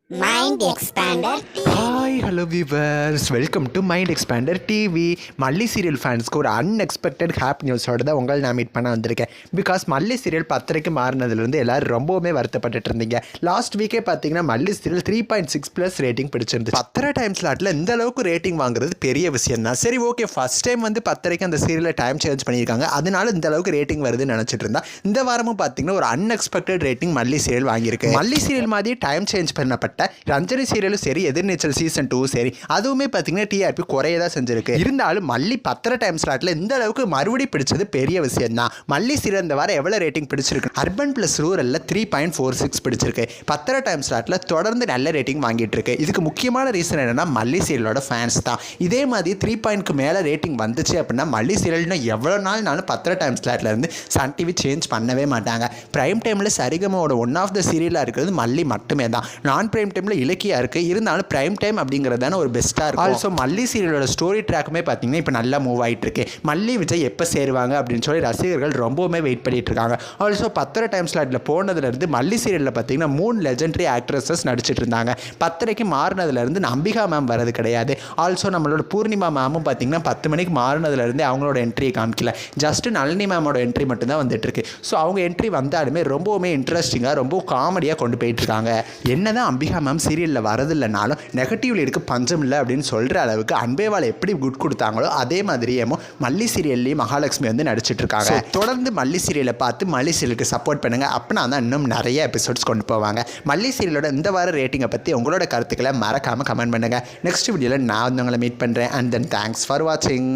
Mind Expander TV. Hi hello viewers, welcome to mind expander TV. மல்லி serial ஃபேன்ஸ்க்கு ஒரு unexpected happy நியூஸோடு தான் உங்களை நான் மீட் பண்ண வந்திருக்கேன். பிகாஸ் மல்லி சீரியல் 10:30 மாறினதுலேருந்து எல்லோரும் ரொம்பவுமே வருத்தப்பட்டு இருந்தீங்க. லாஸ்ட் வீக்கே பார்த்தீங்கன்னா மல்லி சீரியல் 3.6+ ரேட்டிங் பிடிச்சிருந்து. 10:30 டைம் ஸ்லாட்டில் இந்த அளவுக்கு ரேட்டிங் வாங்குறது பெரிய விஷயம் தான். சரி, ஓகே, ஃபர்ஸ்ட் டைம் வந்து 10:30 அந்த சீரியலில் டைம் சேஞ்ச் பண்ணியிருக்காங்க, அதனால இந்த அளவுக்கு ரேட்டிங் வருதுன்னு நினச்சிட்டு இருந்தா. இந்த வாரமும் பார்த்தீங்கன்னா ஒரு அன்எக்ஸ்பெக்டட் ரேட்டிங் மல்லி சீரியல் வாங்கியிருக்கு. மல்லி சீரியல் மாதிரி டைம் சேஞ்ச் பண்ணப்பட்ட ரஞ்சனி சீரியலும் சரி, எதிர்நீச்சல் சீசன் 2 சரி, அதுவுமே பார்த்தீங்கன்னா டிஆர்பி குறையதான் செஞ்சிருக்கு. இருந்தாலும் மல்லி 10:30 டைம் ஸ்லாட்ல இந்த அளவுக்கு மறுபடியும் பிடிச்சது பெரிய விஷயம் தான். மல்லி சீரியல் இந்த வாரம் எவ்வளவு ரேட்டிங் பிடிச்சிருக்கு? அர்பன் பிளஸ் ரூரல்ல 3.46 பிடிச்சிருக்கு. 10:30 டைம் ஸ்லாட்ல தொடர்ந்து நல்ல ரேட்டிங் வாங்கிட்டு இருக்கு. இதுக்கு முக்கியமான ரீசன் என்னன்னா மல்லி சீரியலோட ஃபேன்ஸ் தான். இதே மாதிரி 3 மேல ரேட்டிங் வந்துச்சு அப்படின்னா மல்லி சீரியல்னா எவ்வளவு நாள்னாலும் 10:30 டைம் ஸ்லாட்ல இருந்து சன் டிவி சேஞ்ச் பண்ணவே மாட்டாங்க. பிரைம் டைம்ல சரிகமோட ஒன் ஆஃப் த சீரியலா இருக்கிறது மல்லி மட்டுமே தான். நான் பிரைம் டைம்ல இலக்கியா இருக்கு, இருந்தாலும் பிரைம் டைம் அப்படிங்கிறது தானே ஒரு பெஸ்ட்டாக இருக்கும். ஆல்சோ மல்லி சீரியலோட ஸ்டோரி ட்ராக்குமே பார்த்தீங்கன்னா இப்போ நல்லா மூவ் ஆகிட்டு இருக்கு. மல்லி விஜய் எப்போ சேருவாங்க அப்படின்னு சொல்லி ரசிகர்கள் ரொம்பவுமே வெயிட் பண்ணிட்டு இருக்காங்க. ஆல்சோ 10:30 டைம் ஸ்லாட்டில் போனதுலேருந்து மல்லி சீரியலில் பார்த்தீங்கன்னா 3 லெஜெண்டரி ஆக்ட்ரஸஸ் நடிச்சிட்டு இருந்தாங்க. 10:30 மாறினதுலேருந்து அம்பிகா மேம் வரது கிடையாது. ஆல்சோ நம்மளோட பூர்ணிமா மேமும் பார்த்தீங்கன்னா 10 மணிக்கு மாறினதுலேருந்து அவங்களோட என்ட்ரியை காமிக்கல. ஜஸ்ட் நளினி மேமோட என்ட்ரி மட்டும் தான் வந்துட்டு இருக்கு. ஸோ அவங்க என்ட்ரி வந்தாலுமே ரொம்பவுமே இன்ட்ரெஸ்டிங்காக ரொம்ப காமெடியாக கொண்டு போயிட்டு இருக்காங்க. என்னதான் அம்பிகா மேம் சீரியலில் வரதில்லைனாலும் நெகட்டிவ் லீடுக்கு பஞ்சம் இல்லை அப்படின்னு சொல்கிற அளவுக்கு அன்பேவாலை எப்படி குட் கொடுத்தாங்களோ அதே மாதிரியே மல்லி சீரியல்லையும் மகாலட்சுமி வந்து நடிச்சிட்டு இருக்காங்க. தொடர்ந்து மல்லி சீரியலை பார்த்து மல்லி சீரியலுக்கு சப்போர்ட் பண்ணுங்க. அப்படின்னா தான் இன்னும் நிறைய எபிசோட்ஸ் கொண்டு போவாங்க. மல்லி சீரியலோட இந்த வார ரேட்டிங்கை பற்றி உங்களோட கருத்துக்களை மறக்காமல் கமெண்ட் பண்ணுங்கள். நெக்ஸ்ட் வீடியோவில் நான் வந்து உங்களை மீட் பண்ணுறேன். அண்ட் தென் தேங்க்ஸ் ஃபார் வாட்சிங்.